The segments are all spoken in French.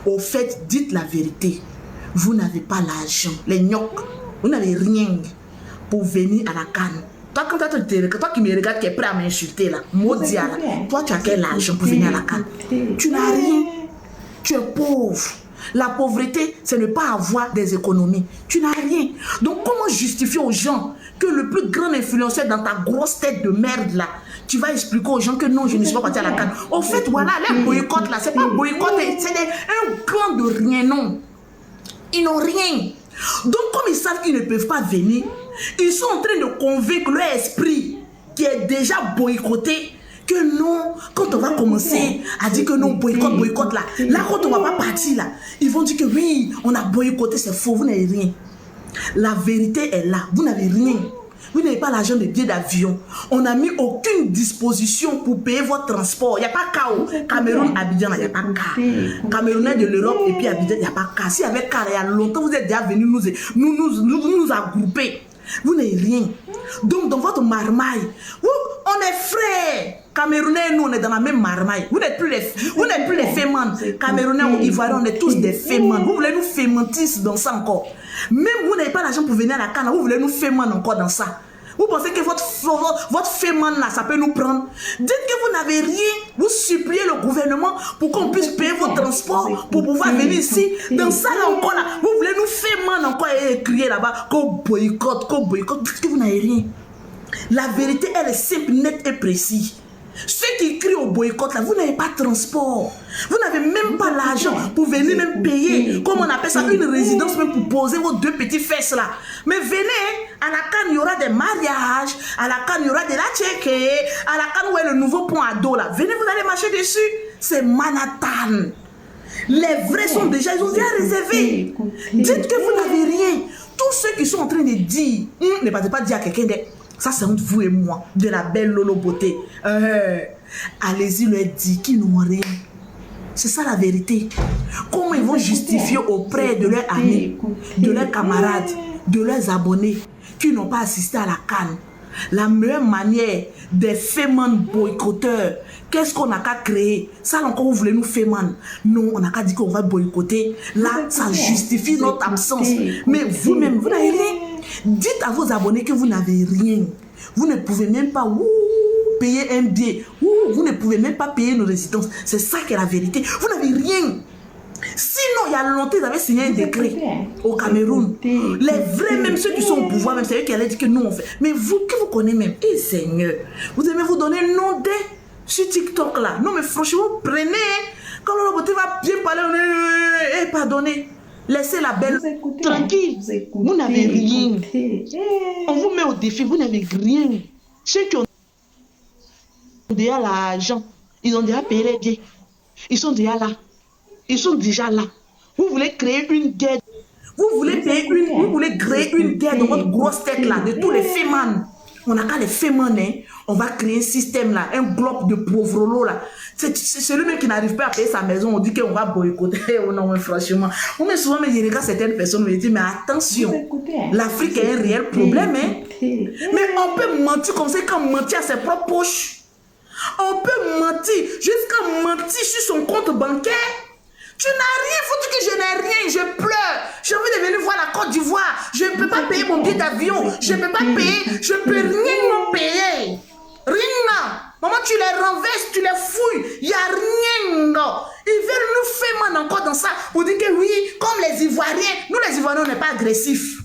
Au fait, dites la vérité. Vous n'avez pas l'argent. Les gnocs, vous n'avez rien pour venir à la canne. Toi, quand toi qui me regardes, qui est prêt à m'insulter là, maudit là, toi tu as quel argent pour venir à la canne? Tu n'as rien. Tu es pauvre. La pauvreté, c'est ne pas avoir des économies. Tu n'as rien. Donc, comment justifier aux gens que le plus grand influenceur dans ta grosse tête de merde là, tu vas expliquer aux gens que non, je ne suis pas parti à la canne. Au fait, voilà, les boycotts là, c'est pas boycott, c'est un clan de rien, non. Ils n'ont rien. Donc, comme ils savent qu'ils ne peuvent pas venir, ils sont en train de convaincre leur esprit qui est déjà boycotté que non, quand on va commencer à dire que non, boycott là, quand on va pas partir là, ils vont dire que oui, on a boycotté, c'est faux, vous n'avez rien. La vérité est là, vous n'avez rien. Vous n'avez pas l'argent de billets d'avion. On n'a mis aucune disposition pour payer votre transport. Il n'y a pas cas au Cameroun, Abidjan, il n'y a pas cas. Camerounais de l'Europe et puis Abidjan, il n'y a pas cas. S'il y avait cas, il y a longtemps, vous êtes déjà venus nous agrouper. Vous n'avez rien. Donc, dans votre marmaille, on est frères. Camerounais, nous, on est dans la même marmaille. Vous n'êtes plus les fémans. Camerounais ou Ivoiriens, on est tous des fémans. Vous voulez nous fémantir dans ça encore. Même vous n'avez pas l'argent pour venir à la canne, vous voulez nous féman encore dans ça. Vous pensez que votre féman là, ça peut nous prendre? Dites que vous n'avez rien. Vous suppliez le gouvernement pour qu'on puisse payer vos transports pour pouvoir venir ici. Dans ça là encore là, vous voulez nous féman encore et crier là-bas qu'on boycotte. Dites que vous n'avez rien. La vérité, elle est simple, nette et précise. Ceux qui crient au boycott, là, vous n'avez pas de transport. Vous n'avez même pas l'argent pour venir même payer, comme on appelle ça, une résidence même pour poser vos deux petits fesses là. Mais venez, à la canne, il y aura des mariages, à la canne, il y aura de la tchéké, à la canne, où est le nouveau pont à dos là. Venez, vous allez marcher dessus. C'est Manhattan. Les vrais sont déjà, ils ont déjà réservé. Dites que vous n'avez rien. Tous ceux qui sont en train de dire, ne partez pas dire à quelqu'un de... Ça, c'est entre vous et moi, de la belle Lolo Beauté. Allez-y leur dire qu'ils n'ont rien. C'est ça la vérité. Comment ils vont justifier auprès de leurs amis, de leurs camarades, de leurs abonnés qui n'ont pas assisté à la canne? La meilleure manière des fémans boycotteurs, qu'est-ce qu'on n'a qu'à créer? Ça encore, vous voulez nous fémans? Non, on n'a qu'à dire qu'on va boycotter. Là, ça justifie notre absence. Mais vous-même, vous n'avez rien. Dites à vos abonnés que vous n'avez rien. Vous ne pouvez même pas payer un billet. Vous ne pouvez même pas payer nos résidences. C'est ça qui est la vérité. Vous n'avez rien. Sinon, il y a longtemps, ils avaient signé un décret au Cameroun. Les vrais, même ceux qui sont au pouvoir, même c'est eux qui allaient dire que nous on fait. Mais vous, que vous connaissez même, et Seigneur, vous aimez vous donner un nom de sur TikTok là. Non, mais franchement, prenez. Quand Lolo Beauté va bien parler, pardonnez. Laissez la belle tranquille. Vous n'avez rien. On vous met au défi, vous n'avez rien. Ceux qui ont déjà l'argent, ils ont déjà payé les billets. Ils sont déjà là. Ils sont déjà là. Vous voulez créer une guerre. Vous voulez créer une guerre dans votre grosse tête là, de tous les fémans. On n'a qu'à les fémans, hein. On va créer un système là, un bloc de pauvres là. C'est celui-même qui n'arrive pas à payer sa maison, on dit qu'on va boycotter. Oh non, mais franchement. Mais souvent, je regarde certaines personnes me disent, mais attention, l'Afrique est un réel problème, hein. Mais on peut mentir comme ça, quand mentir à ses propres poches. On peut mentir, jusqu'à mentir sur son compte bancaire. Tu n'as rien, faut dire que je n'ai rien, je pleure. J'ai envie de venir voir la Côte d'Ivoire. Je ne peux pas payer mon billet d'avion. Je ne peux pas payer, je ne peux rien me payer. Rien. Maman, tu les renverses, tu les fouilles. Il n'y a rien. Ils veulent nous faire mal encore dans ça. Pour dire que oui, comme les Ivoiriens, nous les Ivoiriens, on n'est pas agressifs.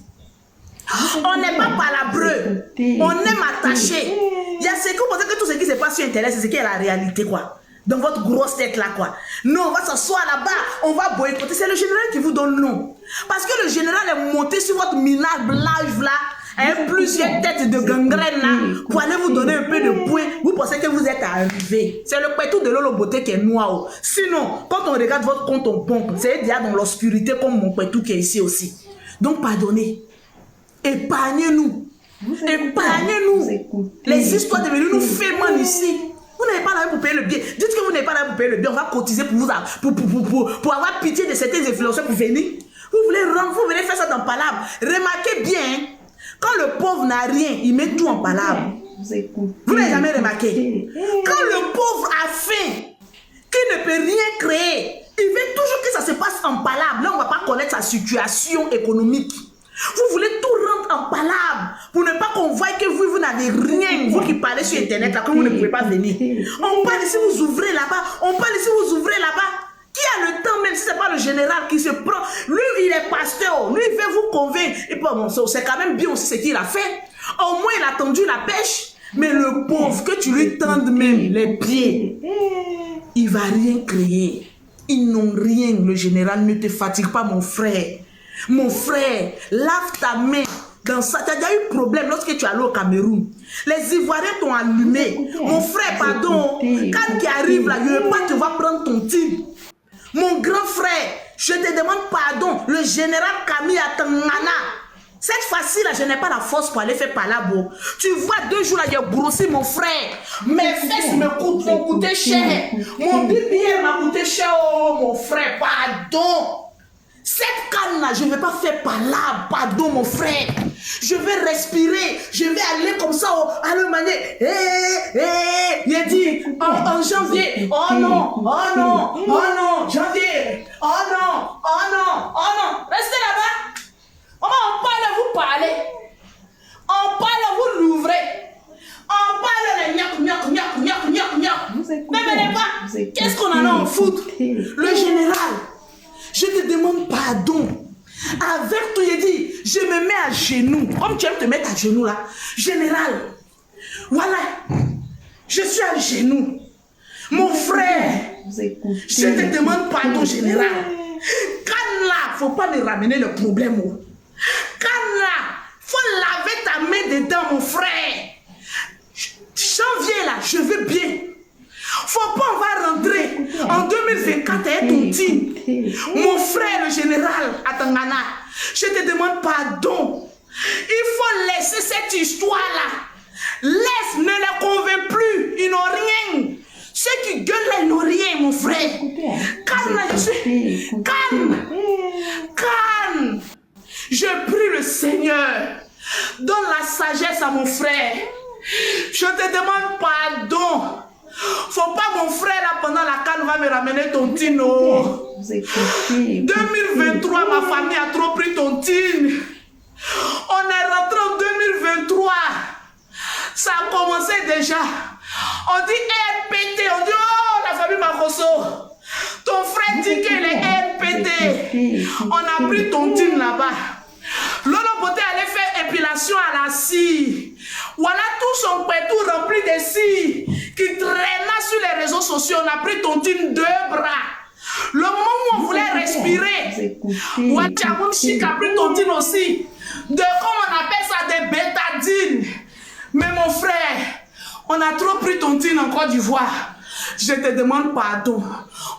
On n'est pas palabreux. On aime attacher. Il y a ce que vous pensez que tout ce qui se passe sur Internet, c'est ce qui est la réalité, quoi. Dans votre grosse tête là, quoi. Non, on va s'asseoir là-bas, on va boycotter. C'est le général qui vous donne non. Parce que le général est monté sur votre minable live là, avec plusieurs têtes de gangrène là, pour aller vous donner un peu de points. Vous pensez que vous êtes arrivé. C'est le pétou de Lolo Beauté qui est noir. Sinon, quand on regarde votre compte en banque, c'est déjà dans l'obscurité comme mon pétou qui est ici aussi. Donc, pardonnez. Épargnez-nous. Épargnez-nous. Les histoires de venir nous faire mal ici. Vous n'avez pas l'argent pour payer le billet. Dites que vous n'avez pas l'argent pour payer le billet. On va cotiser pour vous pour avoir pitié de certains influenceurs pour venir. Vous venez faire ça dans palabre. Remarquez bien, quand le pauvre n'a rien, il met tout en palabre. Vous n'avez jamais remarqué. Quand le pauvre a faim, qui ne peut rien créer, il veut toujours que ça se passe situation économique. Vous voulez tout rendre en palabre pour ne pas qu'on voie que vous n'avez rien. Vous qui parlez sur Internet, là, que vous ne pouvez pas venir. On parle ici, vous ouvrez là-bas. On parle ici, vous ouvrez là-bas. Qui a le temps, même si ce n'est pas le général qui se prend. Lui, il est pasteur. Lui, il veut vous convaincre. Et bon, c'est quand même bien aussi ce qu'il a fait. Au moins, il a tendu la pêche. Mais le pauvre, que tu lui tendes même les pieds, il ne va rien créer. Ils n'ont rien. Le général, ne te fatigue pas, mon frère. Mon frère, lave ta main dans ça. Tu as déjà eu problème lorsque tu es allé au Cameroun. Les Ivoiriens t'ont allumé. Mon frère, pardon. Quand tu arrives là, je ne veux pas, tu vas prendre ton type. Mon grand frère, je te demande pardon. Le général Camille Atangana. Cette fois-ci là, je n'ai pas la force pour aller faire palabo. Tu vois, 2 jours là, j'ai brossé mon frère. Mes fesses m'ont coûté cher. Mon billet m'a coûté cher. Oh, mon frère, pardon. Cette canne-là, je ne vais pas faire par là, pardon mon frère. Je vais respirer, je vais aller comme ça à le manier. Il a dit en janvier, oh non, oh non, oh non, janvier, oh non, oh non, oh non. Restez là-bas. On parle, vous parlez. On parle, vous l'ouvrez. On parle, ne venez pas. Qu'est-ce qu'on en a en foot? Le général. Je te demande pardon. Avec tout, il dit, je me mets à genoux. Comme tu aimes te mettre à genoux là. Général, voilà. Je suis à genoux. Mon frère, je te demande pardon, général. Quand là, il ne faut pas me ramener le problème. Quand là, il faut laver ta main dedans, mon frère. Janvier là, je veux bien. Faut pas, on va rentrer en 2024 et ton team. Mon frère, le général Atangana, je te demande pardon. Il faut laisser cette histoire-là. Laisse, ne les convainc plus. Ils n'ont rien. Ceux qui gueulent là, ils n'ont rien, mon frère. Calme là, je suis. Calme. Calme. Je prie le Seigneur. Donne la sagesse à mon frère. Je te demande pardon. Faut pas, mon frère, là, pendant la canne, va me ramener ton tino. 2023, ma famille a trop pris ton tin. On est rentré en 2023. Ça a commencé déjà. On dit RPT. On dit, oh, la famille Makoso. Ton frère dit qu'il est RPT. On a pris ton tin là-bas. Lolo Boté allait faire épilation à la scie. Voilà tout son pétou rempli de scie qui traîna sur les réseaux sociaux. On a pris ton team 2 bras. Le moment où on voulait respirer, Wachamon Chic a pris ton team aussi. De comment on appelle ça, des bétadines. Mais mon frère, on a trop pris ton team en Côte d'Ivoire. Je te demande pardon.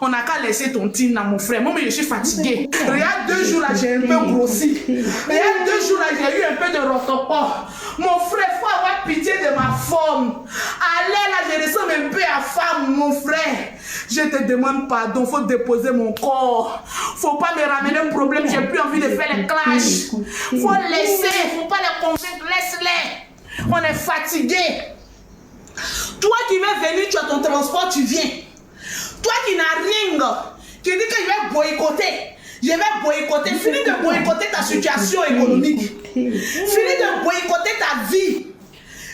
On n'a qu'à laisser ton team là, mon frère. Moi, mais je suis fatigué. Regarde 2 jours là, j'ai un peu grossi. Regarde 2 jours là, j'ai eu un peu de rotoport. Mon frère, il faut avoir pitié de ma forme. Allez là, je ressemble un peu à femme, mon frère. Je te demande pardon. Il faut déposer mon corps. Faut pas me ramener un problème. J'ai plus envie de faire les clashs. Faut laisser. Faut pas les convaincre. Laisse-les. On est fatigué. Toi qui veux venir, tu as ton transport, tu viens. Toi qui n'as rien, qui dit que je vais boycotter. Je vais boycotter. Finis de boycotter ta situation économique. Finis de boycotter ta vie.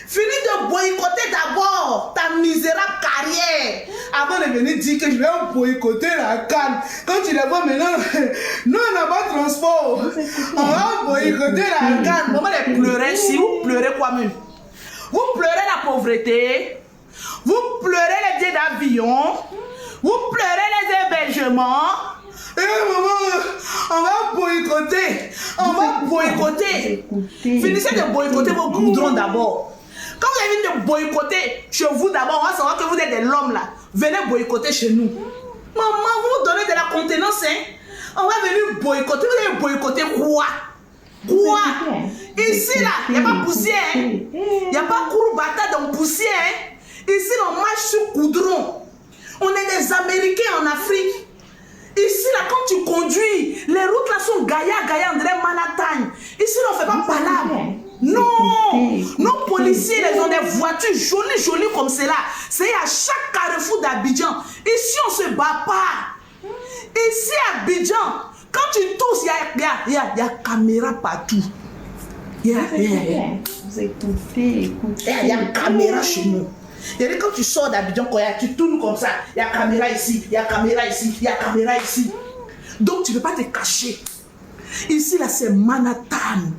Finis de boycotter d'abord ta misérable carrière. Avant de venir dire que je vais boycotter la canne. Quand tu les vois maintenant, nous on n'a pas de transport. On va boycotter la canne. Maman les pleurer si vous pleurez quoi même? Vous pleurez la pauvreté, vous pleurez les billets d'avion, vous pleurez les hébergements. Et maman, on va boycotter, on va boycotter. Finissez de boycotter vos goudrons d'abord. Quand vous avez de boycotter chez vous d'abord, on va savoir que vous êtes de l'homme là. Venez boycotter chez nous. Maman, vous nous donnez de la contenance, hein? On va venir boycotter. Vous allez boycotter quoi? Quoi? Ici là, il n'y a pas poussière. Il n'y a pas courbata dans poussière. Ici, on marche sur goudron. On est des Américains en Afrique. Ici là, quand tu conduis, les routes là sont Gaïa, on dirait Manhattan. Ici, on ne fait pas palabre. Non, nos policiers, ils ont des voitures jolies comme cela. C'est à chaque carrefour d'Abidjan. Ici, on ne se bat pas. Ici, à Abidjan, Quand tu tousses, il y a caméra partout. Vous écoutez. Il y a caméra chez nous. Et quand tu sors d'Abidjan, tu tournes comme ça. Il y a caméra ici, il y a caméra ici, il y a caméra ici. Donc tu ne peux pas te cacher. Ici, là, c'est Manhattan.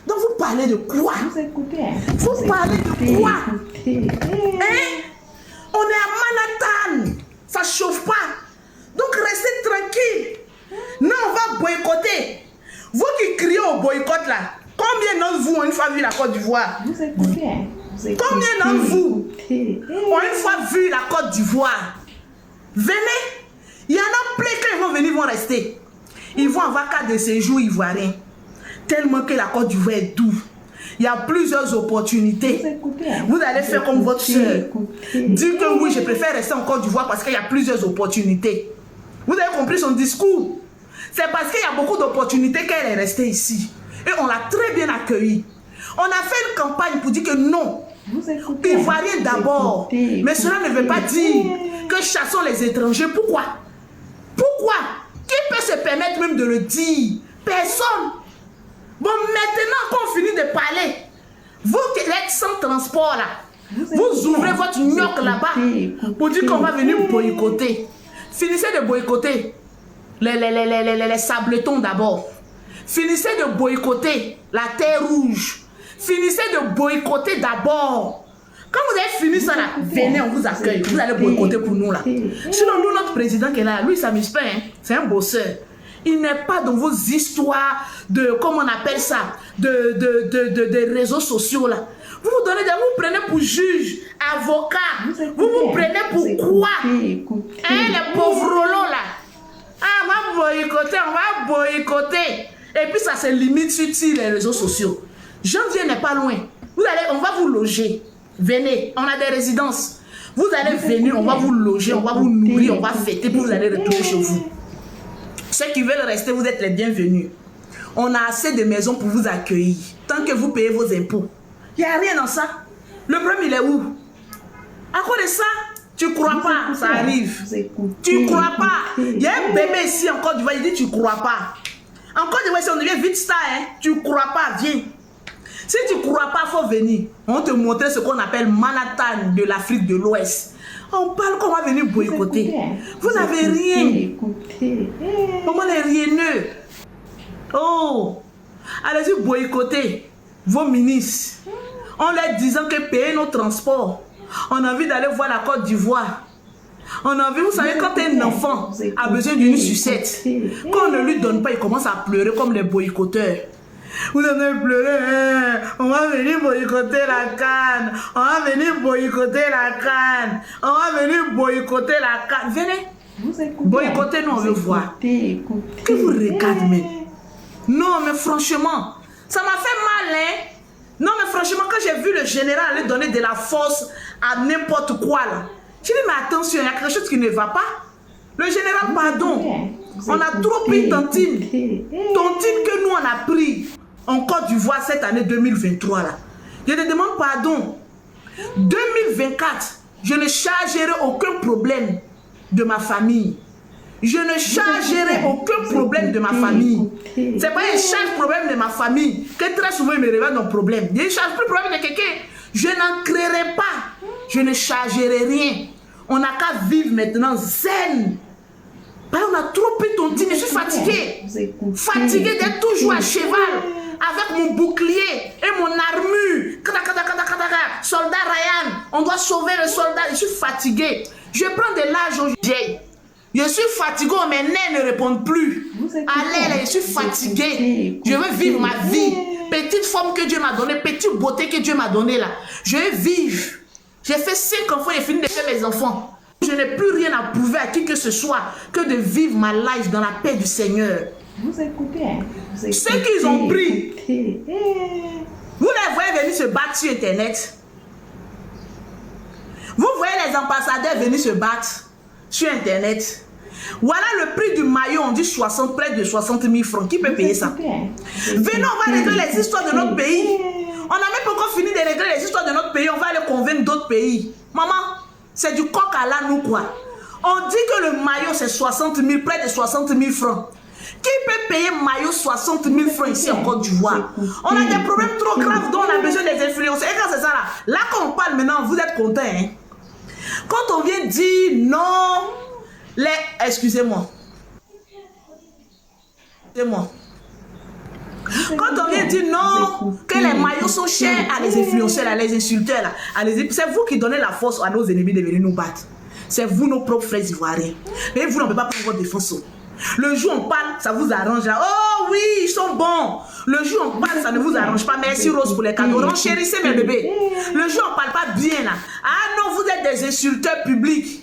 Donc vous parlez de quoi? Vous écoutez. Vous parlez de quoi? Hein? On est à Manhattan. Ça ne chauffe pas. Donc restez tranquille. Non, on va boycotter. Vous qui criez au boycott là, combien d'entre vous ont une fois vu la Côte d'Ivoire? Vous écoutez. Combien d'entre vous ont une fois vu la Côte d'Ivoire? Venez. Il y en a plein qui vont venir, vont rester. Ils vont avoir carte de séjour ivoirien. Tellement que la Côte d'Ivoire est doux. Il y a plusieurs opportunités. Vous allez faire comme votre soeur. Dire que oui, je préfère rester en Côte d'Ivoire parce qu'il y a plusieurs opportunités. Vous avez compris son discours? C'est parce qu'il y a beaucoup d'opportunités qu'elle est restée ici. Et on l'a très bien accueillie. On a fait une campagne pour dire que non, Ivoiriens d'abord. Mais cela ne veut pas dire que chassons les étrangers. Pourquoi? Pourquoi? Qui peut se permettre même de le dire? Personne. Bon, maintenant qu'on finit de parler, vous qui êtes sans transport là, vous ouvrez votre gnoc là-bas pour dire qu'on va venir boycotter. Finissez de boycotter les sabletons d'abord. Finissez de boycotter la terre rouge. Finissez de boycotter d'abord. Quand vous avez fini ça là, venez, on vous accueille. Vous allez boycotter pour nous là. Sinon, nous, notre président qui est là, lui, il s'amuse pas. Hein? C'est un bosseur. Il n'est pas dans vos histoires de, comment on appelle ça, de réseaux sociaux là. Vous vous donnez, vous prenez pour juge, avocat. Vous vous prenez pour quoi? Hein, les pauvres rolos là. Ah, on va boycotter. Et puis ça se limite sur les réseaux sociaux. Janvier n'est pas loin. Vous allez, on va vous loger. Venez, on a des résidences. Vous allez venir, on va vous loger, on va vous nourrir, on va fêter, puis vous allez retourner chez vous. Ceux qui veulent rester, vous êtes les bienvenus. On a assez de maisons pour vous accueillir. Tant que vous payez vos impôts. Il n'y a rien dans ça. Le problème, il est où? À cause de ça, tu ne crois pas, ça arrive. Tu ne crois pas. Il y a un bébé ici en Côte d'Ivoire, il dit tu ne crois pas. En Côte d'Ivoire, si on devient vite star, hein, tu ne crois pas, viens. Si tu ne crois pas, il faut venir. On va te montrer ce qu'on appelle Manhattan de l'Afrique de l'Ouest. On parle qu'on va venir boycotter. Vous n'avez rien. Comment les rieneux? Oh, allez-y boycotter vos ministres. En leur disant que payer nos transports. On a envie d'aller voir la Côte d'Ivoire. On a envie, vous savez, quand un enfant a besoin d'une sucette, quand on ne lui donne pas, il commence à pleurer comme les boycotteurs. Vous allez pleurer, hein? On va venir boycotter la canne. On va venir boycotter la canne. On va venir boycotter la canne. Venez. Boycotter, nous, on veut voir. Que vous regardez, mais. Non, mais franchement, ça m'a fait mal, hein? Non, mais franchement, quand j'ai vu le général aller donner de la force à n'importe quoi, là, j'ai dit, mais attention, il y a quelque chose qui ne va pas. Le général, pardon. On a trop pris Tantine. Tantine que nous, on a pris en Côte d'Ivoire cette année 2023 là. Je te demande pardon. 2024, je ne chargerai aucun problème de ma famille. Je ne chargerai aucun problème de ma famille. C'est pas un charge problème de ma famille que très souvent il me révèle nos problèmes. Je ne charge plus problème de quelqu'un. Je n'en créerai pas. Je ne chargerai rien. On n'a qu'à vivre maintenant zen. On a trop pris ton dîner, je suis fatigué. Fatigué d'être toujours à cheval avec mon bouclier et mon armure. Soldat Ryan, on doit sauver le soldat. Je suis fatigué. Je prends de l'âge aujourd'hui. Je suis fatigué, mes nerfs ne répondent plus. Allez, je suis fatigué. Je veux vivre ma vie. Petite forme que Dieu m'a donnée, petite beauté que Dieu m'a donnée là. Je veux vivre. J'ai fait 5 enfants et fini de faire mes enfants. Je n'ai plus rien à prouver à qui que ce soit que de vivre ma life dans la paix du Seigneur. Vous écoutez, hein? Ceux qu'ils ont pris, vous les voyez venir se battre sur Internet. Vous voyez les ambassadeurs venir se battre sur Internet. Voilà le prix du maillot, on dit 60, près de 60 000 francs. Qui peut payer ça? Venez, on va régler les histoires de notre pays. On n'a même pas encore fini de régler les histoires de notre pays. On va aller convaincre d'autres pays. Maman, c'est du coq à l'âne ou quoi? On dit que le maillot c'est 60 000, près de 60 000 francs. Qui peut payer maillot 60 000 francs ici en Côte d'Ivoire? On a des problèmes trop graves dont on a besoin des influenceurs. Et quand c'est ça là, là quand on parle maintenant, vous êtes contents. Hein? Quand on vient dire non, excusez-moi. Excusez-moi. Quand on vient dire non, que les maillots sont chers à les influenceurs, à les insulteurs, c'est vous qui donnez la force à nos ennemis de venir nous battre. C'est vous, nos propres frères ivoiriens. Mais vous n'en pouvez pas prendre votre défense. Le jour où on parle, ça vous arrange. Là. Oh oui, ils sont bons. Le jour où on parle, ça ne vous arrange pas. Merci Rose pour les cadeaux. Renchérissez mes bébés. Le jour où on ne parle pas bien là. Ah non, vous êtes des insulteurs publics.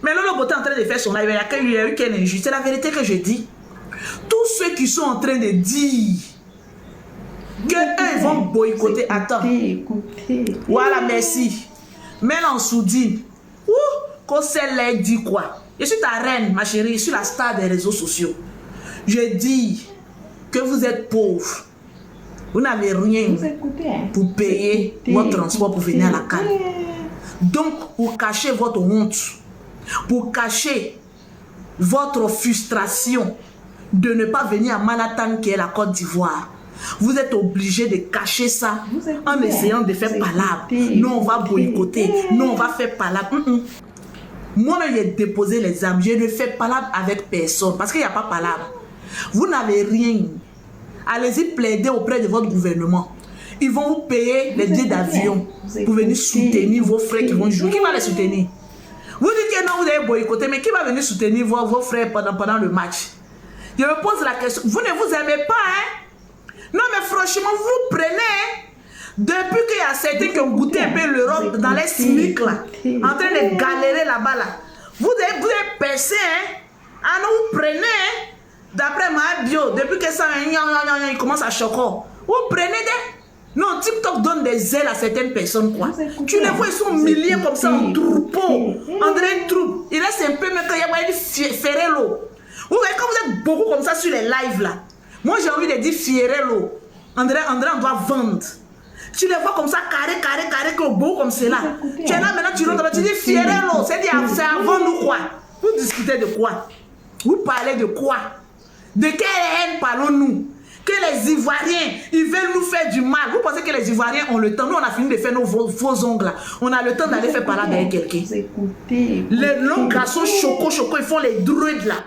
Mais Lolo Boté est en train de faire son live. Il y a eu quelle injustice. C'est la vérité que je dis. Tous ceux qui sont en train de dire qu'eux vont boycotter. Attends. Voilà, merci. Mais là, on soudine. Quand celle-là dit quoi? Je suis ta reine, ma chérie. Je suis la star des réseaux sociaux. Je dis que vous êtes pauvres. Vous n'avez rien pour payer votre transport pour venir à la CAN. Donc, pour cacher votre honte, pour cacher votre frustration de ne pas venir à Manhattan, qui est la Côte d'Ivoire, vous êtes obligé de cacher ça en essayant de faire palabre. Non, on va boycotter. Non, on va faire palabre. Moi-même, j'ai déposé les armes. Je ne fais palabre avec personne parce qu'il n'y a pas palabre. Vous n'avez rien. Allez-y plaider auprès de votre gouvernement. Ils vont vous payer les billets d'avion pour venir soutenir vos frères qui vont jouer. Qui va les soutenir? Vous dites que non, vous avez boycotté, mais qui va venir soutenir vos frères pendant le match? Je me pose la question. Vous ne vous aimez pas, hein? Non, mais franchement, vous prenez... Depuis qu'il y a certains qui ont goûté un peu l'Europe dans les SMIC là, en train de galérer là-bas là, vous avez percé, hein? Ah non, vous prenez, hein? D'après ma bio, depuis que ça, il commence à choquer. Vous prenez des... Non, TikTok donne des ailes à certaines personnes, quoi. Tu les vois, ils sont milliers comme ça en troupeau, en train de troupe. Il reste un peu, mais quand il y a Fierello. Vous voyez, quand vous êtes beaucoup comme ça sur les lives là, moi j'ai envie de dire Fierello. André, on doit vendre. Tu les vois comme ça, carré, beau comme cela. Tu es là maintenant, tu rentres, tu dis Fierello, c'est avant nous quoi? Vous discutez de quoi? Vous parlez de quoi? De quelle haine parlons-nous? Que les Ivoiriens, ils veulent nous faire du mal. Vous pensez que les Ivoiriens ont le temps? Nous, on a fini de faire nos faux ongles. On a le temps d'aller faire parler avec quelqu'un. Les longs garçons choco, ils font les druides là.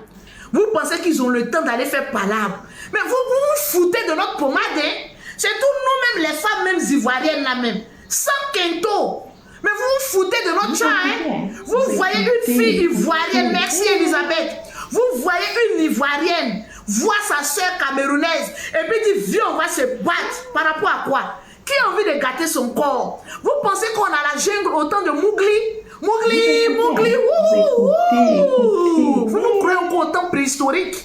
Vous pensez qu'ils ont le temps d'aller faire palabre? Mais vous vous foutez de notre pommade, hein? C'est tout nous-mêmes, les femmes même ivoiriennes là-même. Sans quinto. Mais vous vous foutez de notre chat, hein? Vous voyez une fille ivoirienne, merci Elisabeth. Vous voyez une ivoirienne voir sa soeur camerounaise et puis dit, viens, on va se battre. Par rapport à quoi? Qui a envie de gâter son corps? Vous pensez qu'on a la jungle autant de Mowgli? Mowgli, vous nous croyez encore au temps préhistorique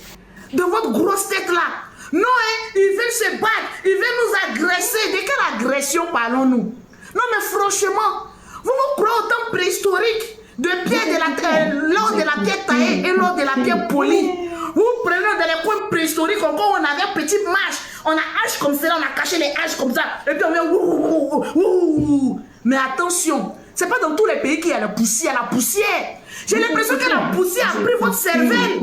de votre grosse tête là? Non, hein, ils veulent se battre, ils veulent nous agresser. De quelle agression parlons-nous? Non, mais franchement, vous vous croyez au temps préhistorique de pierre de la terre, lors de la pierre taillée et lors de la pierre polie. Vous prenez dans les coins préhistoriques, encore on avait une petite marche, on a hache comme cela, on a caché les haches comme ça, et puis on vient mais attention, c'est pas dans tous les pays qu'il y a la poussière, J'ai l'impression que la poussière a pris votre cervelle.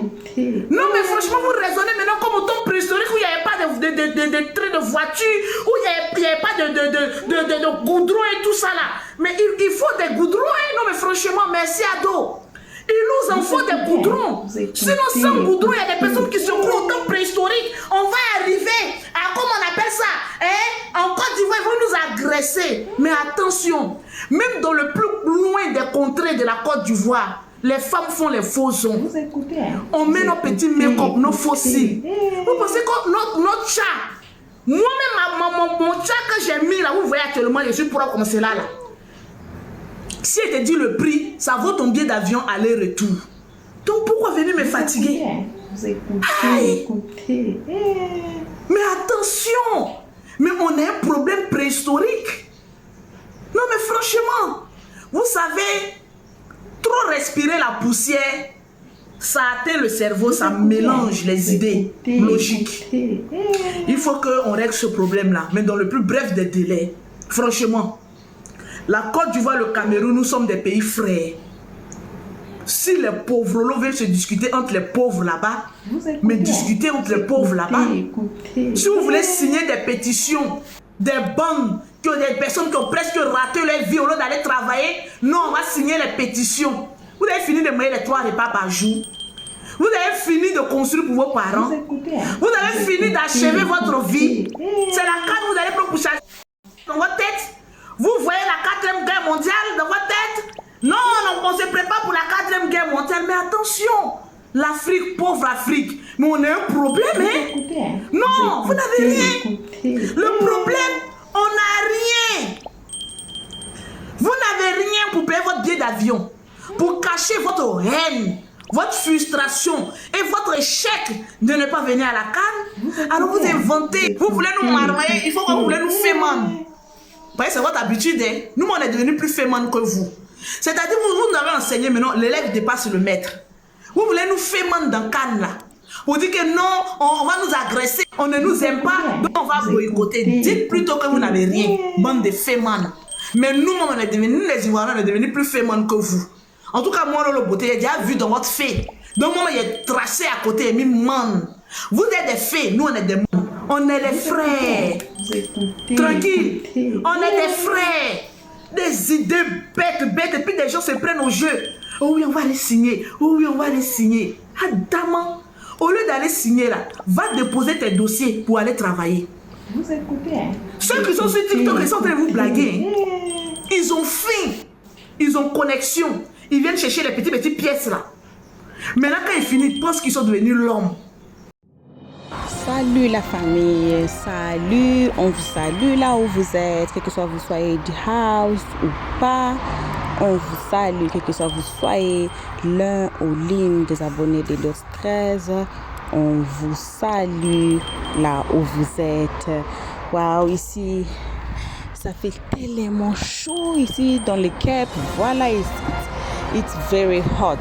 Non, mais franchement, vous raisonnez maintenant comme au temps préhistorique où il n'y avait pas de train de voiture, où il n'y avait pas de goudron et tout ça là. Mais il faut des goudrons, hein? Non, mais franchement, merci Ado. Il nous en faut des goudrons. Sinon, sans goudron, il y a des personnes qui se croient au temps préhistorique. On va arriver à, comment on appelle ça, hein? En Côte d'Ivoire, ils vont nous agresser. Mais attention, même dans le plus loin des contrées de la Côte d'Ivoire, les femmes font les faux ongles. On met nos petits make-up, nos faux cils. Vous pensez que notre chat, moi-même, mon chat que j'ai mis là, vous voyez actuellement, je suis propre comme cela là. Si elle te dit le prix, ça vaut ton billet d'avion aller-retour. Donc pourquoi venir me fatiguer? Aïe. Mais attention, mais on a un problème préhistorique. Non mais franchement, vous savez, trop respirer la poussière, ça atteint le cerveau, ça mélange les idées logiques. Il faut qu'on règle ce problème-là, mais dans le plus bref des délais. Franchement, la Côte d'Ivoire, le Cameroun, nous sommes des pays frères. si les pauvres Lolo veulent se discuter entre les pauvres là-bas, mais discuter entre les pauvres là-bas. Si vous voulez signer des pétitions, des bandes, que des personnes qui ont presque raté leur vie au lieu d'aller travailler, non, on va signer les pétitions. Vous avez fini de manger les 3 repas par jour. Vous avez fini de construire pour vos parents. Vous avez fini d'achever votre vie. C'est la carte que vous allez prendre pour changer dans votre tête. Vous voyez la 4e guerre mondiale dans votre tête. Non, on se prépare pour la 4e guerre mondiale. Mais attention, l'Afrique, pauvre Afrique. Mais on a un problème, hein? Non, vous n'avez rien. Le problème, on n'a rien. Vous n'avez rien pour payer votre billet d'avion, pour cacher votre haine, votre frustration et votre échec de ne pas venir à la CAN. Alors vous inventez, vous voulez nous marmailler, il faut que vous voulez nous faire mal. Vous voyez, c'est votre habitude, hein? Nous, on est devenus plus féminin que vous. C'est-à-dire, vous nous avez enseigné, maintenant, l'élève dépasse le maître. Vous voulez nous faire mal dans Cannes, là. Vous dites que non, on va nous agresser, on ne nous aime pas, donc on va boycotter. Dites plutôt que vous n'avez rien, bande de féminin. Mais nous, on est devenus, les Ivoiriens, on est devenus plus féminin que vous. En tout cas, moi, le beauté, j'ai déjà vu dans votre fée. Donc, moi, j'ai tracé à côté et mis man. Vous êtes des fées, nous, on est des man. On est des frères. Tranquille. On est des frères. Des idées bêtes. Et puis des gens se prennent au jeu. Oh oui, on va les signer. Oh oui, on va les signer. Adamant. Au lieu d'aller signer là, va déposer tes dossiers pour aller travailler. Vous écoutez, hein? Ceux qui sont sur TikTok, ils sont en train de vous blaguer. Ils ont faim. Ils ont connexion. Ils viennent chercher les petites pièces là. Maintenant, quand ils finissent, ils pensent qu'ils sont devenus l'homme. Salut la famille, salut, on vous salue là où vous êtes, quel que soit vous soyez du house ou pas, on vous salue, quel que soit vous soyez l'un ou l'une des abonnés de Lost 13, on vous salue là où vous êtes. Waouh, ici, ça fait tellement chaud ici dans le Cap, voilà, it's very hot.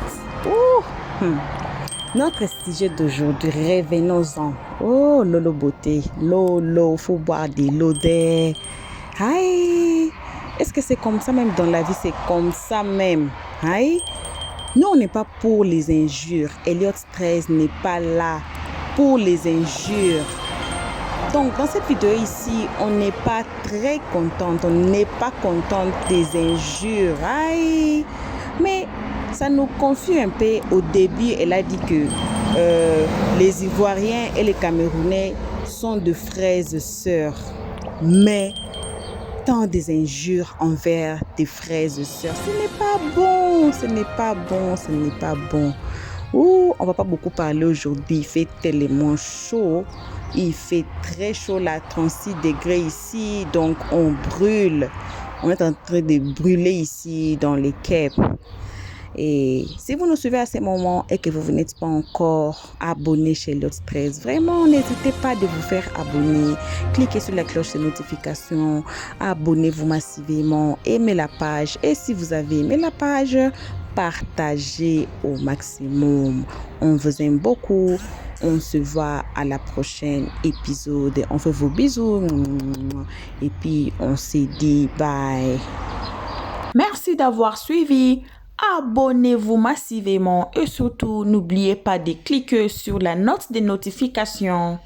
Notre sujet d'aujourd'hui, revenons-en. Oh, Lolo beauté, Lolo, faut boire de l'eau d'air. Aïe, est-ce que c'est comme ça même dans la vie? C'est comme ça même. Aïe, nous on n'est pas pour les injures. Elliot 13 n'est pas là pour les injures. Donc dans cette vidéo ici, on n'est pas très contente. On n'est pas contente des injures. Aïe, mais ça nous confie un peu. Au début, elle a dit que les Ivoiriens et les Camerounais sont de frères et sœurs. Mais tant des injures envers des frères et sœurs, ce n'est pas bon, ce n'est pas bon, ce n'est pas bon. Ouh, on va pas beaucoup parler aujourd'hui, il fait tellement chaud. Il fait très chaud, là, 36 degrés ici, donc on brûle. On est en train de brûler ici dans les Caps. Et si vous nous suivez à ce moment et que vous n'êtes pas encore abonné chez Lost 13, vraiment n'hésitez pas de vous faire abonner. Cliquez sur la cloche de notification, abonnez-vous massivement, aimez la page. Et si vous avez aimé la page, partagez au maximum. On vous aime beaucoup. On se voit à la prochaine épisode. On fait vos bisous. Et puis on se dit bye. Merci d'avoir suivi. Abonnez-vous massivement et surtout n'oubliez pas de cliquer sur la note de notification.